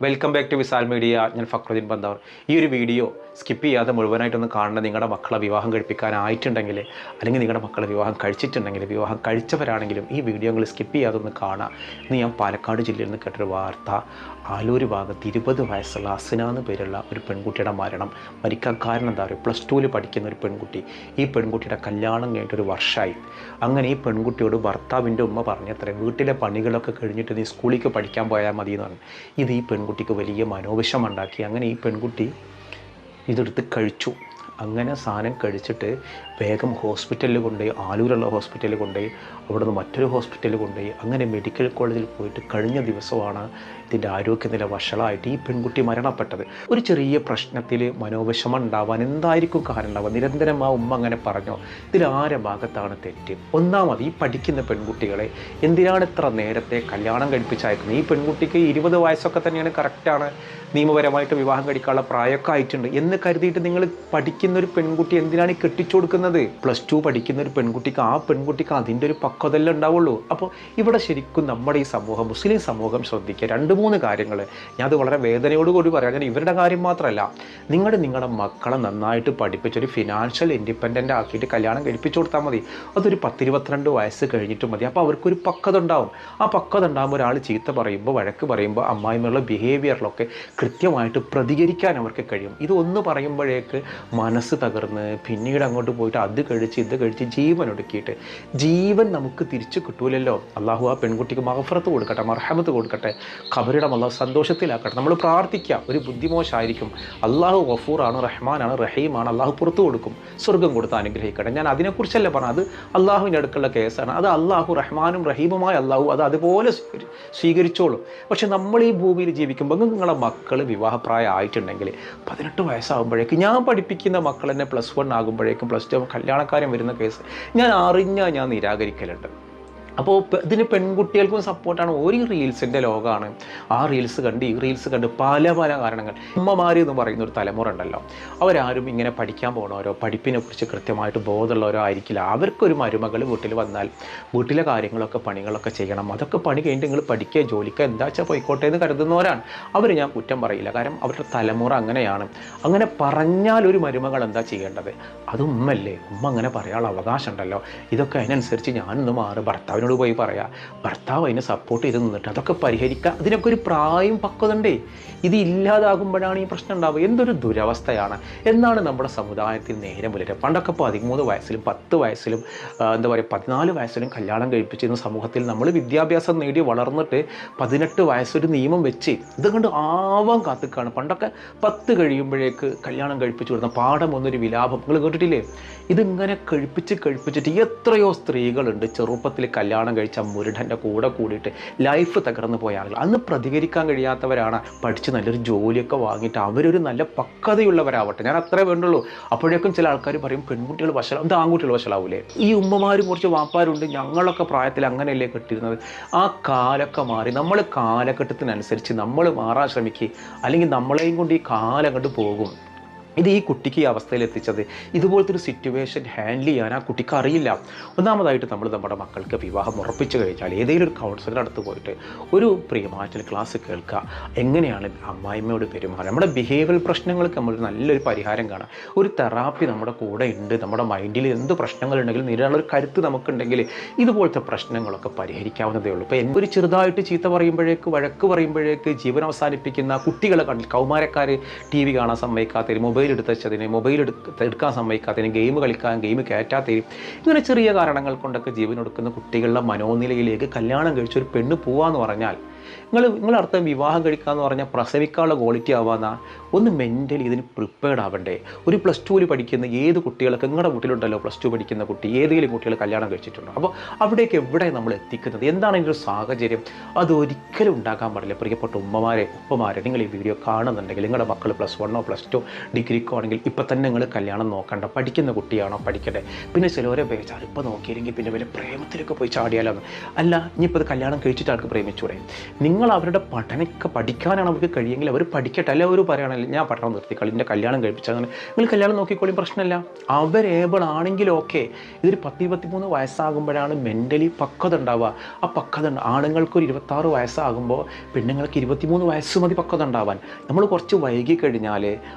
Welcome back to Visal media. ഞാൻ Fakruddin Bandar. ഈ ഒരു വീഡിയോ സ്കിപ്പ് ചെയ്യാതെ മുഴുവനായിട്ടൊന്ന് കാണണം. നിങ്ങളുടെ മക്കളെ വിവാഹം കഴിപ്പിക്കാനായിട്ടുണ്ടെങ്കിൽ, അല്ലെങ്കിൽ നിങ്ങളുടെ മക്കളെ വിവാഹം കഴിച്ചിട്ടുണ്ടെങ്കിൽ, വിവാഹം കഴിച്ചവരാണെങ്കിലും ഈ വീഡിയോ നിങ്ങൾ സ്കിപ്പ് ചെയ്യാതെ ഒന്ന് കാണാം. ഇന്ന് ഞാൻ പാലക്കാട് ജില്ലയിൽ നിന്ന് കേട്ടൊരു വാർത്ത. ആലൂർ ഭാഗത്ത് 20 വയസ്സുള്ള അസ്ന എന്ന് പേരുള്ള ഒരു പെൺകുട്ടിയുടെ മരിക്കാൻ കാരണം എന്താ പറയുക? +2 പഠിക്കുന്ന ഒരു പെൺകുട്ടി. ഈ പെൺകുട്ടിയുടെ കല്യാണം കഴിഞ്ഞിട്ടൊരു വർഷമായി. അങ്ങനെ ഈ പെൺകുട്ടിയോട് ഭർത്താവിൻ്റെ ഉമ്മ പറഞ്ഞത്രേ, വീട്ടിലെ പണികളൊക്കെ കഴിഞ്ഞിട്ട് നീ സ്കൂളിലേക്ക് പഠിക്കാൻ പോയാൽ മതി എന്ന് പറഞ്ഞു. ഇത് ഈ പെൺകുട്ടിക്ക് വലിയ മനോവിഷമുണ്ടാക്കി. അങ്ങനെ ഈ പെൺകുട്ടി ഇതെടുത്ത് കഴിച്ചു. അങ്ങനെ സാധനം കഴിച്ചിട്ട് വേഗം ഹോസ്പിറ്റലിൽ കൊണ്ടുപോയി, ആലൂരുള്ള ഹോസ്പിറ്റലിൽ കൊണ്ടുപോയി, അവിടെ നിന്ന് മറ്റൊരു ഹോസ്പിറ്റലിൽ കൊണ്ടുപോയി. അങ്ങനെ മെഡിക്കൽ കോളേജിൽ പോയിട്ട് കഴിഞ്ഞ ദിവസമാണ് ഇതിൻ്റെ ആരോഗ്യനില വഷളായിട്ട് ഈ പെൺകുട്ടി മരണപ്പെട്ടത്. ഒരു ചെറിയ പ്രശ്നത്തിൽ മനോവിഷമം ഉണ്ടാവാൻ എന്തായിരിക്കും കാരണം ഉണ്ടാവുക? നിരന്തരം ആ ഉമ്മ അങ്ങനെ പറഞ്ഞു. ഇതിലാരെ ഭാഗത്താണ് തെറ്റ്? ഒന്നാമത്, ഈ പഠിക്കുന്ന പെൺകുട്ടികളെ എന്തിനാണ് ഇത്ര നേരത്തെ കല്യാണം കഴിപ്പിച്ചയക്കുന്നത്? ഈ പെൺകുട്ടിക്ക് 20 വയസ്സൊക്കെ തന്നെയാണ്, കറക്റ്റാണ്, നിയമപരമായിട്ട് വിവാഹം കഴിക്കാനുള്ള പ്രായമൊക്കെ ആയിട്ടുണ്ട് എന്ന് കരുതിയിട്ട് നിങ്ങൾ പഠിക്കുന്ന ഒരു പെൺകുട്ടി എന്തിനാണ് ഈ കെട്ടിച്ചു കൊടുക്കുന്നത്? +2 പഠിക്കുന്ന ഒരു പെൺകുട്ടിക്ക്, ആ പെൺകുട്ടിക്ക് അതിൻ്റെ ഒരു പക്വതല്ലേ ഉണ്ടാവുള്ളൂ. അപ്പോൾ ഇവിടെ ശരിക്കും നമ്മുടെ ഈ സമൂഹം, മുസ്ലിം സമൂഹം ശ്രദ്ധിക്കുക 2-3 കാര്യങ്ങൾ. ഞാൻ അത് വളരെ വേദനയോടുകൂടി പറയാം. ഞാൻ ഇവരുടെ കാര്യം മാത്രമല്ല, നിങ്ങളുടെ മക്കളെ നന്നായിട്ട് പഠിപ്പിച്ചൊരു ഫിനാൻഷ്യൽ ഇൻഡിപെൻഡൻ്റ് ആക്കിയിട്ട് കല്യാണം കഴിപ്പിച്ചു കൊടുത്താൽ മതി. അതൊരു 10-22 വയസ്സ് കഴിഞ്ഞിട്ട് മതി. അപ്പോൾ അവർക്കൊരു പക്വത ഉണ്ടാവും. ആ പക്വത ഉണ്ടാകുമ്പോൾ ഒരാൾ ചീത്ത പറയുമ്പോൾ, വഴക്ക് പറയുമ്പോൾ, അമ്മായിമ്മയുള്ള ബിഹേവിയറിലൊക്കെ കൃത്യമായിട്ട് പ്രതികരിക്കാൻ അവർക്ക് കഴിയും. ഇതൊന്ന് പറയുമ്പോഴേക്ക് മനസ്സ് തകർന്ന് പിന്നീട് അങ്ങോട്ട് പോയിട്ട് അത് കഴിച്ച് ഇത് കഴിച്ച് ജീവൻ ഒടുക്കിയിട്ട് ജീവൻ നമുക്ക് തിരിച്ചു കിട്ടൂലല്ലോ. അള്ളാഹു ആ പെൺകുട്ടിക്ക് മഗ്ഫിറത്ത് കൊടുക്കട്ടെ, മർഹമത്ത് കൊടുക്കട്ടെ, ഖബറിടം അള്ളാഹു സന്തോഷത്തിലാക്കട്ടെ. നമ്മൾ പ്രാർത്ഥിക്കുക. ഒരു ബുദ്ധിമോശമായിരിക്കും, അള്ളാഹു ഗഫൂറാണ്, റഹ്മാനാണ്, റഹീമാണ്, അള്ളാഹു പുറത്തു കൊടുക്കും, സ്വർഗം കൊടുത്ത് അനുഗ്രഹിക്കട്ടെ. ഞാൻ അതിനെക്കുറിച്ചല്ല പറഞ്ഞത്, അത് അള്ളാഹുവിൻ്റെ അടുക്കുള്ള കേസാണ്. അത് അള്ളാഹു റഹ്മാനും റഹീമുമായ അള്ളാഹു അത് അതുപോലെ സ്വീകരിച്ചോളും. പക്ഷെ നമ്മൾ ഈ ഭൂമിയിൽ ജീവിക്കുമ്പോൾ നിങ്ങളുടെ മക്കൾ വിവാഹപ്രായം ആയിട്ടുണ്ടെങ്കിൽ 18 വയസ്സാകുമ്പോഴേക്ക്, ഞാൻ പഠിപ്പിക്കുന്ന മക്കൾ തന്നെ +1 ആകുമ്പോഴേക്കും, +2 കല്യാണക്കാരൻ വരുന്ന കേസ് ഞാൻ അറിഞ്ഞാൽ ഞാൻ നിരാകരിക്കലുണ്ട്. അപ്പോൾ ഇതിന് പെൺകുട്ടികൾക്കും സപ്പോർട്ടാണ്. ഒരു റീൽസിൻ്റെ ലോകമാണ്. ആ റീൽസ് കണ്ട് ഈ റീൽസ് കണ്ട് പല കാരണങ്ങൾ. ഉമ്മമാർ എന്ന് പറയുന്ന ഒരു തലമുറ ഉണ്ടല്ലോ, അവരാരും ഇങ്ങനെ പഠിക്കാൻ പോകണവരോ പഠിപ്പിനെ കുറിച്ച് കൃത്യമായിട്ട് ബോധമുള്ളവരോ ആയിരിക്കില്ല. അവർക്കൊരു മരുമകൾ വീട്ടിൽ വന്നാൽ വീട്ടിലെ കാര്യങ്ങളൊക്കെ പണികളൊക്കെ ചെയ്യണം. അതൊക്കെ പണി കഴിഞ്ഞിട്ട് നിങ്ങൾ പഠിക്കുക, ജോലിക്കുക, എന്താ വെച്ചാൽ പോയിക്കോട്ടെ എന്ന് കരുതുന്നവരാണ്. അവർ ഞാൻ കുറ്റം പറയില്ല, കാരണം അവരുടെ തലമുറ അങ്ങനെയാണ്. അങ്ങനെ പറഞ്ഞാൽ ഒരു മരുമകൾ എന്താ ചെയ്യേണ്ടത്? അത് ഉമ്മല്ലേ, ഉമ്മ അങ്ങനെ പറയാനുള്ള അവകാശം ഉണ്ടല്ലോ. ഇതൊക്കെ അതിനനുസരിച്ച് ഞാനൊന്ന് മാറി ഭർത്താവിനോട് പോയി പറയാം, ഭർത്താവ് അതിനെ സപ്പോർട്ട് ചെയ്ത് നിന്നിട്ട് അതൊക്കെ പരിഹരിക്കുക. അതിനൊക്കെ ഒരു പ്രായം പക്വതണ്ടേ. ഇത് ഇല്ലാതാകുമ്പോഴാണ് ഈ പ്രശ്നം ഉണ്ടാവുക. എന്തൊരു ദുരവസ്ഥയാണ്. എന്നാണ് നമ്മുടെ സമുദായത്തിൽ നേരം പുലരുക. പണ്ടൊക്കെ 13 വയസ്സിലും 10 വയസ്സിലും 14 വയസ്സിലും കല്യാണം കഴിപ്പിച്ചിരുന്ന സമൂഹത്തിൽ നമ്മൾ വിദ്യാഭ്യാസം നേടി വളർന്നിട്ട് 18 വയസ്സൊരു നിയമം വെച്ച് ഇതുകൊണ്ട് ആവാൻ കാത്തുക്കാണ്. പണ്ടൊക്കെ 10 കഴിയുമ്പോഴേക്ക് കല്യാണം കഴിപ്പിച്ചു കൊടുത്ത പാഠം ഒന്നൊരു വിലാപം നിങ്ങൾ കേട്ടിട്ടില്ലേ? ഇതിങ്ങനെ കഴിപ്പിച്ചിട്ട് എത്രയോ സ്ത്രീകളുണ്ട് ചെറുപ്പത്തിൽ കല്യാണം കഴിച്ച മുരുടൻ്റെ കൂടെ കൂടിയിട്ട് ലൈഫ് തകർന്നു പോയ ആളുകൾ. അന്ന് പ്രതികരിക്കാൻ കഴിയാത്തവരാണ് പഠിച്ച് നല്ലൊരു ജോലിയൊക്കെ വാങ്ങിയിട്ട് അവരൊരു നല്ല പക്വതയുള്ളവരാവട്ടെ. ഞാൻ അത്രേ വേണ്ടുള്ളൂ. അപ്പോഴേക്കും ചില ആൾക്കാർ പറയും പെൺകുട്ടികൾ വഷളാവും, ഇത് ആൺകുട്ടികൾ വഷളാവൂലേ? ഈ ഉമ്മമാരും കുറച്ച് വാപ്പാരുണ്ട്, ഞങ്ങളൊക്കെ പ്രായത്തിൽ അങ്ങനെയല്ലേ കെട്ടിയിരുന്നത്. ആ കാലമൊക്കെ മാറി. നമ്മൾ കാലഘട്ടത്തിനനുസരിച്ച് നമ്മൾ മാറാൻ ശ്രമിക്കുക, അല്ലെങ്കിൽ നമ്മളെയും കൊണ്ട് ഈ കാലം കണ്ട് പോകും. ഇത് ഈ കുട്ടിക്ക് ഈ അവസ്ഥയിൽ എത്തിച്ചത്, ഇതുപോലത്തെ ഒരു സിറ്റുവേഷൻ ഹാൻഡിൽ ചെയ്യാൻ ആ കുട്ടിക്ക് അറിയില്ല. ഒന്നാമതായിട്ട് നമ്മൾ നമ്മുടെ മക്കൾക്ക് വിവാഹം ഉറപ്പിച്ചു കഴിഞ്ഞാൽ ഏതെങ്കിലും ഒരു കൗൺസിലർ അടുത്ത് പോയിട്ട് ഒരു പ്രീമാറ്റൽ ക്ലാസ് കേൾക്കുക. എങ്ങനെയാണ് അമ്മായിമ്മയോട് പെരുമാറുക, നമ്മുടെ ബിഹേവിയറൽ പ്രശ്നങ്ങൾക്ക് നമ്മൾ നല്ലൊരു പരിഹാരം കാണാം. ഒരു തെറാപ്പി നമ്മുടെ കൂടെ ഉണ്ട്. നമ്മുടെ മൈൻഡിൽ എന്ത് പ്രശ്നങ്ങളുണ്ടെങ്കിലും നേരിടാനുള്ള കരുത്ത് നമുക്കുണ്ടെങ്കിൽ ഇതുപോലത്തെ പ്രശ്നങ്ങളൊക്കെ പരിഹരിക്കാവുന്നതേ ഉള്ളൂ. ഇപ്പോൾ ഒരു ചെറുതായിട്ട് ചീത്ത പറയുമ്പോഴേക്ക്, വഴക്ക് പറയുമ്പോഴേക്ക് ജീവൻ അവസാനിപ്പിക്കുന്ന കുട്ടികളെ കണ്ടില്ല. കൗമാരക്കാർ TV കാണാൻ സമ്മതിക്കാത്തതിന്, മൊബൈൽ എടുക്കാൻ സമ്മതിക്കാത്തതിന്, ഗെയിം കളിക്കാൻ ഗെയിം കയറ്റാത്തതിന്, ഇങ്ങനെ ചെറിയ കാരണങ്ങൾ കൊണ്ടൊക്കെ ജീവൻ കൊടുക്കുന്ന കുട്ടികളുടെ മനോനിലയിലേക്ക് കല്യാണം കഴിച്ചൊരു പെണ്ണ് പോവാന്ന് പറഞ്ഞാൽ, നിങ്ങളർത്ഥം വിവാഹം കഴിക്കുക എന്ന് പറഞ്ഞാൽ പ്രസവിക്കാനുള്ള ക്വാളിറ്റി ആവാന്ന. ഒന്ന് മെൻ്റലി ഇതിന് പ്രിപ്പയർഡ് ആവണ്ടേ? ഒരു +2 പഠിക്കുന്ന ഏത് കുട്ടികളൊക്കെ നിങ്ങളുടെ വീട്ടിലുണ്ടല്ലോ, +2 പഠിക്കുന്ന കുട്ടി, ഏതെങ്കിലും കുട്ടികൾ കല്യാണം കഴിച്ചിട്ടുണ്ടോ? അപ്പോൾ അവിടേക്ക് എവിടെ നമ്മൾ എത്തിക്കുന്നത്? എന്താണ് അതിൻ്റെ ഒരു സാഹചര്യം? അതൊരിക്കലും ഉണ്ടാക്കാൻ പാടില്ല. പ്രിയപ്പെട്ട ഉമ്മമാരെ, ഉപ്പമാരെ, നിങ്ങൾ ഈ വീഡിയോ കാണുന്നുണ്ടെങ്കിൽ നിങ്ങളുടെ മക്കൾ +1 +2 ഡിഗ്രിക്കോ ആണെങ്കിൽ ഇപ്പം തന്നെ നിങ്ങൾ കല്യാണം നോക്കണ്ട. പഠിക്കുന്ന കുട്ടിയാണോ പഠിക്കട്ടെ. പിന്നെ ചിലവരെ ബേച്ചാൽ ഇപ്പോൾ നോക്കിയില്ലെങ്കിൽ പിന്നെ വല്ല പ്രേമത്തിലൊക്കെ പോയി ചാടിയാലോ. അല്ല, ഇനിയിപ്പോൾ ഇത് കല്യാണം കഴിച്ചിട്ട് ആൾക്ക് പ്രേമിച്ചൂടെ? നിങ്ങൾ അവരുടെ പഠിക്കാനാണ് അവർക്ക് കഴിയുമെങ്കിൽ അവർ പഠിക്കട്ടെ. അല്ല അവർ പറയുകയാണെങ്കിൽ ഞാൻ പഠനം നിർത്തിക്കളി, എൻ്റെ കല്യാണം കഴിപ്പിച്ചാൽ അങ്ങനെ നിങ്ങൾ കല്യാണം നോക്കിക്കോളിയും, പ്രശ്നമില്ല. അവർ ഏബിൾ ആണെങ്കിലും ഓക്കെ. ഇതൊരു 10-23 വയസ്സാകുമ്പോഴാണ് മെൻ്റലി പക്വത ഉണ്ടാവുക. ആ പക്വത ആണുങ്ങൾക്കൊരു 26 വയസ്സാകുമ്പോൾ പെണ്ണുങ്ങൾക്ക് 23 വയസ്സ് മതി പക്വത ഉണ്ടാവാൻ. നമ്മൾ കുറച്ച് വൈകി കഴിഞ്ഞാൽ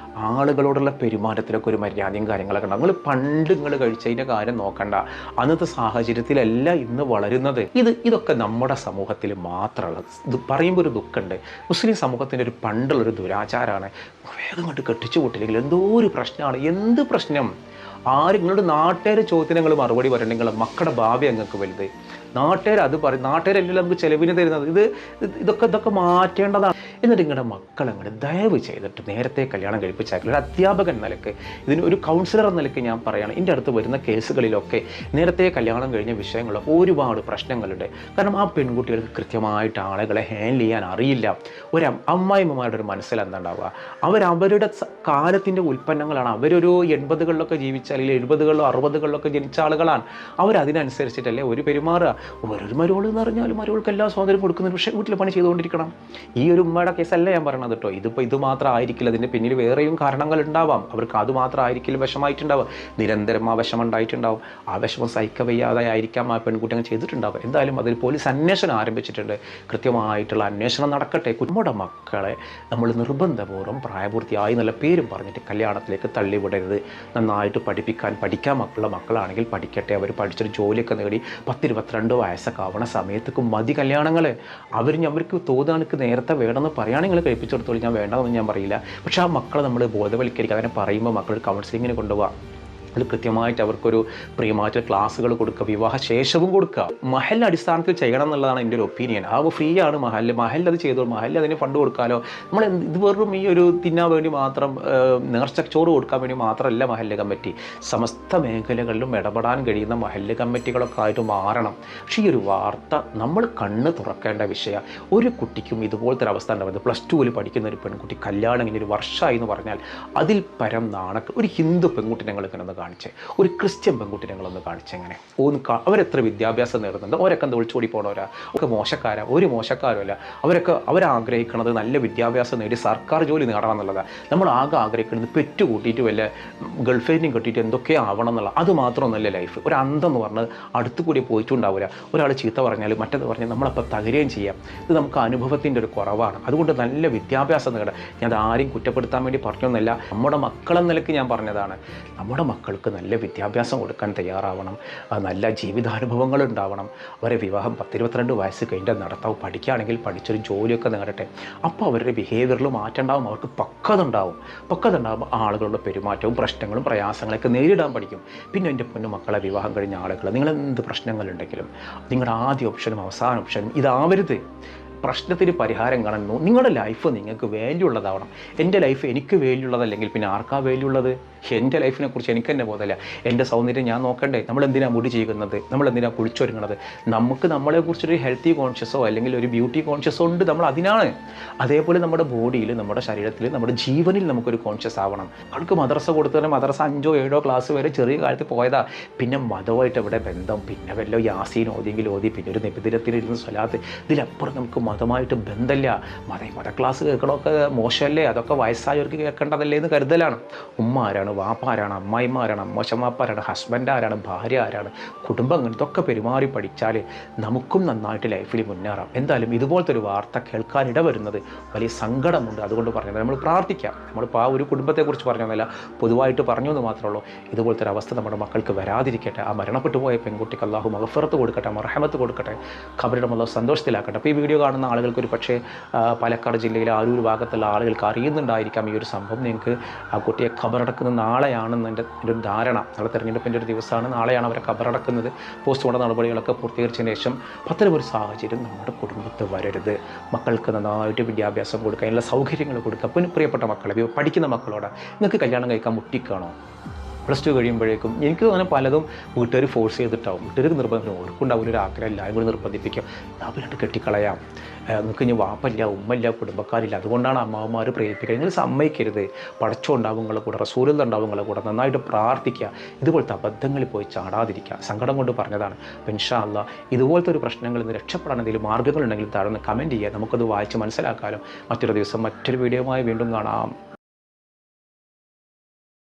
ആളുകളോടുള്ള പെരുമാറ്റത്തിലൊക്കെ ഒരു മര്യാദയും കാര്യങ്ങളൊക്കെ ഉണ്ടാകും. നിങ്ങൾ കഴിച്ചതിൻ്റെ കാര്യം നോക്കണ്ട. അന്നത്തെ സാഹചര്യത്തിലല്ല ഇന്ന് വളരുന്നത്. ഇതൊക്കെ നമ്മുടെ സമൂഹത്തിൽ മാത്രമുള്ളത്. ഇത് പറയുമ്പോൾ ഒരു ദുഃഖമുണ്ട്. മുസ്ലിം സമൂഹത്തിൻ്റെ ഒരു പണ്ടുള്ളൊരു ദുരാചാരമാണ് വേഗം കണ്ട് കെട്ടിച്ചു കൂട്ടില്ലെങ്കിൽ എന്തോ ഒരു പ്രശ്നമാണ്. എന്ത് പ്രശ്നം? നിങ്ങളുടെ നാട്ടുകാർ ചോദ്യത്തിന് നിങ്ങൾ മറുപടി പറയണമെങ്കിൽ മക്കളുടെ ഭാവി അങ്ങക്ക് വലുത്. നാട്ടുകാർ അത് പറയും. നാട്ടുകാരല്ലല്ലോ നമുക്ക് ചെലവിന് തരുന്നത്. ഇതൊക്കെ മാറ്റേണ്ടതാണ്. എന്നിട്ട് നിങ്ങളുടെ മക്കളെ ദയവ് ചെയ്തിട്ട് നേരത്തെ കല്യാണം കഴിപ്പിച്ചേക്കില്ല. ഒരു അധ്യാപകൻ നിലക്ക്, ഇതിന് ഒരു കൗൺസിലർ എന്ന നിലയ്ക്ക് ഞാൻ പറയുകയാണ്, എൻ്റെ അടുത്ത് വരുന്ന കേസുകളിലൊക്കെ നേരത്തെ കല്യാണം കഴിഞ്ഞ വിഷയങ്ങൾ ഒരുപാട് പ്രശ്നങ്ങളുണ്ട്. കാരണം ആ പെൺകുട്ടികൾക്ക് കൃത്യമായിട്ട് ആളുകളെ ഹാൻഡിൽ ചെയ്യാൻ അറിയില്ല. അമ്മായിമ്മമാരുടെ ഒരു മനസ്സിൽ എന്താ ഉണ്ടാവുക, അവരുടെ കാലത്തിൻ്റെ ഉൽപ്പന്നങ്ങളാണ്. അവരൊരു 80കളിലൊക്കെ ജീവിച്ച, അല്ലെങ്കിൽ 70കളിലോ 60കളിലൊക്കെ ജനിച്ച ആളുകളാണ്. അവരതിനനുസരിച്ചിട്ടല്ലേ ഒരു പെരുമാറുക. ഒരു മരുവൾ എന്ന് പറഞ്ഞാൽ മരുവൾക്ക് എല്ലാ സ്വാതന്ത്ര്യം കൊടുക്കുന്നത്, പക്ഷേ വീട്ടിൽ പണി ചെയ്തുകൊണ്ടിരിക്കണം. ഈ ഒരു ഉമ്മയുടെ കേസല്ല ഞാൻ പറയണത് കേട്ടോ. ഇത് മാത്രം ആയിരിക്കില്ല, അതിൻ്റെ പിന്നിൽ വേറെയും കാരണങ്ങൾ ഉണ്ടാവാം. അവർക്ക് അത് മാത്രം ആയിരിക്കില്ല വിഷമായിട്ടുണ്ടാവുക. നിരന്തരം ആ വിഷമം ഉണ്ടായിട്ടുണ്ടാവും. ആ വിഷമം സഹിക്കവയ്യാതെ ആയിരിക്കാം ആ പെൺകുട്ടി അങ്ങനെ ചെയ്തിട്ടുണ്ടാവുക. എന്തായാലും അതിൽ പോലീസ് അന്വേഷണം ആരംഭിച്ചിട്ടുണ്ട്. കൃത്യമായിട്ടുള്ള അന്വേഷണം നടക്കട്ടെ. നമ്മുടെ മക്കളെ നമ്മൾ നിർബന്ധപൂർവ്വം പ്രായപൂർത്തിയായി എന്നുള്ള പേരും പറഞ്ഞിട്ട് കല്യാണത്തിലേക്ക് തള്ളിവിടരുത്. നന്നായിട്ട് പഠിക്കാൻ മക്കളാണെങ്കിൽ പഠിക്കട്ടെ. അവർ പഠിച്ചൊരു ജോലിയൊക്കെ നേടി 10-22 വയസ്സൊക്കെ ആവണ സമയത്തേക്ക് മതി കല്യാണങ്ങൾ. അവർക്ക് തോന്നുകയാണെങ്കിൽ നേരത്തെ വേണമെന്ന് പറയുകയാണെങ്കിൽ കഴിപ്പിച്ചു കൊടുത്തോളൂ, ഞാൻ വേണ്ടതെന്ന് ഞാൻ പറയില്ല. പക്ഷേ ആ മക്കളെ നമ്മൾ ബോധവൽക്കരിക്കുക. അങ്ങനെ പറയുമ്പോൾ മക്കൾ കൗൺസിലിങ്ങിന് കൊണ്ടുപോകാം. അതിൽ കൃത്യമായിട്ട് അവർക്കൊരു പ്രീമാറ്റർ ക്ലാസ്സുകൾ കൊടുക്കുക, വിവാഹ ശേഷവും കൊടുക്കുക. മഹൽ അടിസ്ഥാനത്തിൽ ചെയ്യണം എന്നുള്ളതാണ് എൻ്റെ ഒരു ഒപ്പീനിയൻ. ആ ഫ്രീ ആണ് മഹൽ അത് ചെയ്തോളൂ. മഹൽ അതിന് ഫണ്ട് കൊടുക്കാമല്ലോ. നമ്മൾ ഇത് വെറും ഈ ഒരു തിന്നാൻ വേണ്ടി മാത്രം, നേർച്ചച്ചോറ് കൊടുക്കാൻ വേണ്ടി മാത്രമല്ല മഹല്ല് കമ്മിറ്റി. സമസ്ത മേഖലകളിലും ഇടപെടാൻ കഴിയുന്ന മഹല്ല് കമ്മിറ്റികളൊക്കെ ആയിട്ട് മാറണം. പക്ഷേ ഈ ഒരു വാർത്ത നമ്മൾ കണ്ണ് തുറക്കേണ്ട വിഷയം. ഒരു കുട്ടിക്കും ഇതുപോലത്തെ ഒരു അവസ്ഥ ഉണ്ടാവുന്നത്. +2 പഠിക്കുന്ന ഒരു പെൺകുട്ടി കല്യാണം ഇങ്ങനെ ഒരു വർഷമായി എന്ന് പറഞ്ഞാൽ അതിൽ പരം ഒരു ഹിന്ദു പെൺകുട്ടി ഞങ്ങൾക്ക് കാണിച്ചേ, ഒരു ക്രിസ്ത്യൻ പെൺകുട്ടി ഞങ്ങളൊന്ന് കാണിച്ചെങ്ങനെ അവരെത്ര വിദ്യാഭ്യാസം നേടുന്നുണ്ട്. അവരൊക്കെ എന്താ ഒളിച്ചോടി പോകണവരാ? ഒക്കെ മോശക്കാരാ? ഒരു മോശക്കാരുമല്ല. അവരാഗ്രഹിക്കുന്നത് നല്ല വിദ്യാഭ്യാസം നേടി സർക്കാർ ജോലി നേടണം എന്നുള്ളതാണ്. നമ്മൾ ആകെ ആഗ്രഹിക്കുന്നത് പെറ്റ് കൂട്ടിയിട്ട് വല്ല ഗൾഫേനും കെട്ടിയിട്ട് എന്തൊക്കെ ആവണം എന്നുള്ള. അത് മാത്രമൊന്നുമല്ല ലൈഫ്. ഒരു അന്തെന്ന് പറഞ്ഞത് അടുത്തു കൂടി പോയിട്ടുണ്ടാവില്ല. ഒരാൾ ചീത്ത പറഞ്ഞാൽ മറ്റേത് പറഞ്ഞാൽ നമ്മളപ്പോൾ തകരുകയും ചെയ്യാം. ഇത് നമുക്ക് അനുഭവത്തിൻ്റെ ഒരു കുറവാണ്. അതുകൊണ്ട് നല്ല വിദ്യാഭ്യാസം നേടാം. ഞാൻ ആരെയും കുറ്റപ്പെടുത്താൻ വേണ്ടി പറഞ്ഞൊന്നുമല്ല. നമ്മുടെ മക്കളെന്ന നിലയ്ക്ക് ഞാൻ പറഞ്ഞതാണ്. നമ്മുടെ മക്കൾക്ക് നല്ല വിദ്യാഭ്യാസം കൊടുക്കാൻ തയ്യാറാവണം. നല്ല ജീവിതാനുഭവങ്ങൾ ഉണ്ടാവണം. അവരെ വിവാഹം 10-22 വയസ്സ് കഴിഞ്ഞിട്ട് നടത്താവും. പഠിക്കുകയാണെങ്കിൽ പഠിച്ചൊരു ജോലിയൊക്കെ നേടട്ടെ. അപ്പോൾ അവരുടെ ബിഹേവിയറിൽ മാറ്റം ഉണ്ടാവും. അവർക്ക് പക്വത ഉണ്ടാകുമ്പോൾ ആളുകളുടെ പെരുമാറ്റവും പ്രശ്നങ്ങളും പ്രയാസങ്ങളൊക്കെ നേരിടാൻ പഠിക്കും. പിന്നെ എൻ്റെ മക്കളെ വിവാഹം കഴിഞ്ഞ ആളുകൾ, നിങ്ങളെന്ത് പ്രശ്നങ്ങളുണ്ടെങ്കിലും നിങ്ങളുടെ ആദ്യ ഓപ്ഷനും അവസാന ഓപ്ഷനും ഇതാവരുത്. പ്രശ്നത്തിന് പരിഹാരം കാണുന്നു. നിങ്ങളുടെ ലൈഫ് നിങ്ങൾക്ക് വാല്യൂ ഉള്ളതാവണം. എൻ്റെ ലൈഫ് എനിക്ക് വാല്യൂ ഉള്ളതല്ലെങ്കിൽ പിന്നെ ആർക്കാ വാല്യൂ ഉള്ളത്? എൻ്റെ ലൈഫിനെ കുറിച്ച് എനിക്ക് തന്നെ ബോധമില്ല. എൻ്റെ സൗന്ദര്യം ഞാൻ നോക്കണ്ടേ? നമ്മളെന്തിനാണ് മുടി ചെയ്യുന്നത്? നമ്മളെന്തിനാണ് കുളിച്ചൊരുങ്ങുന്നത്? നമുക്ക് നമ്മളെക്കുറിച്ചൊരു ഹെൽത്തി കോൺഷ്യസോ അല്ലെങ്കിൽ ഒരു ബ്യൂട്ടി കോൺഷ്യസോ ഉണ്ട്. നമ്മൾ അതിനാണ്. അതേപോലെ നമ്മുടെ ബോഡിയിൽ, നമ്മുടെ ശരീരത്തിൽ, നമ്മുടെ ജീവനിൽ നമുക്കൊരു കോൺഷ്യസ് ആവണം. അവൾക്ക് മദ്രസ കൊടുത്തതിന് മദ്രസ 5ഓ 7ഓ ക്ലാസ് വരെ ചെറിയ കാലത്ത് പോയതാ. പിന്നെ മതമായിട്ട് എവിടെ ബന്ധം? പിന്നെ വല്ല യാസീൻ ഓതിയെങ്കിൽ ഓതി, പിന്നെ ഒരു നബിദിനത്തിലിരുന്ന് സ്വലാത്ത്. ഇതിലപ്പുറം നമുക്ക് മതമായിട്ട് ബന്ധമില്ല. മത ക്ലാസ് കേൾക്കണമൊക്കെ മോശമല്ലേ? അതൊക്കെ വയസ്സായവർക്ക് കേൾക്കേണ്ടതല്ലേ എന്ന് കരുതലാണ്. ഉമ്മ ആരാണ്? വാപ്പ ആരാണ്? അമ്മായിമാരാണ്? അമ്മച്ചമാപ്പാരാണ്? ഹസ്ബൻഡ് ആരാണ്? ഭാര്യ ആരാണ്? കുടുംബങ്ങൾ? ഇതൊക്കെ പെരുമാറി പഠിച്ചാൽ നമുക്കും നന്നായിട്ട് ലൈഫിൽ മുന്നേറാം. എന്തായാലും ഇതുപോലത്തെ ഒരു വാർത്ത കേൾക്കാനിട വരുന്നത് വലിയ സങ്കടമുണ്ട്. അതുകൊണ്ട് പറഞ്ഞത് നമ്മൾ പ്രാർത്ഥിക്കാം. നമ്മളിപ്പോൾ ആ ഒരു കുടുംബത്തെക്കുറിച്ച് പറഞ്ഞൊന്നുമല്ല, പൊതുവായിട്ട് പറഞ്ഞു എന്ന് മാത്രമേ ഉള്ളൂ. ഇതുപോലത്തെ ഒരു അവസ്ഥ നമ്മുടെ മക്കൾക്ക് വരാതിരിക്കട്ടെ. ആ മരണപ്പെട്ടു പോയ പെൺകുട്ടിക്ക് അല്ലാഹു മഗ്ഫിറത്ത് കൊടുക്കട്ടെ, മർഹമത്ത് കൊടുക്കട്ടെ, ഖബറിടം അല്ലാഹു സന്തോഷത്തിലാക്കട്ടെ. അപ്പോൾ ഈ വീഡിയോ കാണുന്ന ആളുകൾക്ക് ഒരു പക്ഷേ പാലക്കാട് ജില്ലയിലെ ആരൂർ ഭാഗത്തുള്ള ആളുകൾക്ക് അറിയുന്നുണ്ടായിരിക്കാം ഈ ഒരു സംഭവം. നിങ്ങൾക്ക് ആ കുട്ടിയെ ഖബറടക്കുന്ന നാളെയാണെന്ന് എൻ്റെ ഒരു ധാരണ. നാളെ തെരഞ്ഞെടുപ്പിൻ്റെ ഒരു ദിവസമാണ്. നാളെയാണ് അവരെ ഖബറടക്കുന്നത്. പോസ്റ്റ്മോർട്ടം നടപടികളൊക്കെ പൂർത്തീകരിച്ചതിന് ശേഷം അത്തരമൊരു സാഹചര്യം നമ്മുടെ കുടുംബത്ത് വരരുത്. മക്കൾക്ക് നന്നായിട്ട് വിദ്യാഭ്യാസം കൊടുക്കുക, എല്ലാ സൗകര്യങ്ങൾ കൊടുക്കുക. പിന്നെ പ്രിയപ്പെട്ട മക്കളെ, പഠിക്കുന്ന മക്കളോട് നിങ്ങൾക്ക് കല്യാണം കഴിക്കാൻ മുട്ടിക്കാണോ? +2 കഴിയുമ്പോഴേക്കും എനിക്ക് അങ്ങനെ പലതും വീട്ടുകാർ ഫോഴ്സ് ചെയ്തിട്ടാവും. വീട്ടുകാർക്ക് നിർബന്ധം ഓർക്കുണ്ടാവില്ല, ഒരു ആഗ്രഹം എല്ലാവരും കൂടി നിർബന്ധിപ്പിക്കും. ലാഭിലായിട്ട് കെട്ടിക്കളയാം, നിങ്ങൾക്ക് ഇനി വാപ്പല്ല ഉമ്മല്ല കുടുംബക്കാരില്ല, അതുകൊണ്ടാണ് അമ്മാവന്മാർ പ്രേരിപ്പിക്കുക. നിങ്ങൾ സമ്മതിക്കരുത്. പടച്ചോൻ ഉണ്ടാവും നിങ്ങളുടെ കൂടെ, റസൂലുള്ള ഉണ്ടാവും നിങ്ങളുടെ കൂടെ. നന്നായിട്ട് പ്രാർത്ഥിക്കുക, ഇതുപോലത്തെ അബദ്ധങ്ങളിൽ പോയി ചാടാതിരിക്കുക. സങ്കടം കൊണ്ട് പറഞ്ഞതാണ്. അപ്പോൾ ഇൻഷാ അല്ലാഹ് ഇതുപോലത്തെ ഒരു പ്രശ്നങ്ങളിൽ നിന്ന് രക്ഷപ്പെടാൻ എന്തെങ്കിലും മാർഗ്ഗങ്ങളുണ്ടെങ്കിൽ താഴെ കമൻറ്റ് ചെയ്യുക. നമുക്കത് വായിച്ച് മനസ്സിലാക്കാമല്ലോ. മറ്റൊരു ദിവസം മറ്റൊരു വീഡിയോയുമായി വീണ്ടും കാണാം.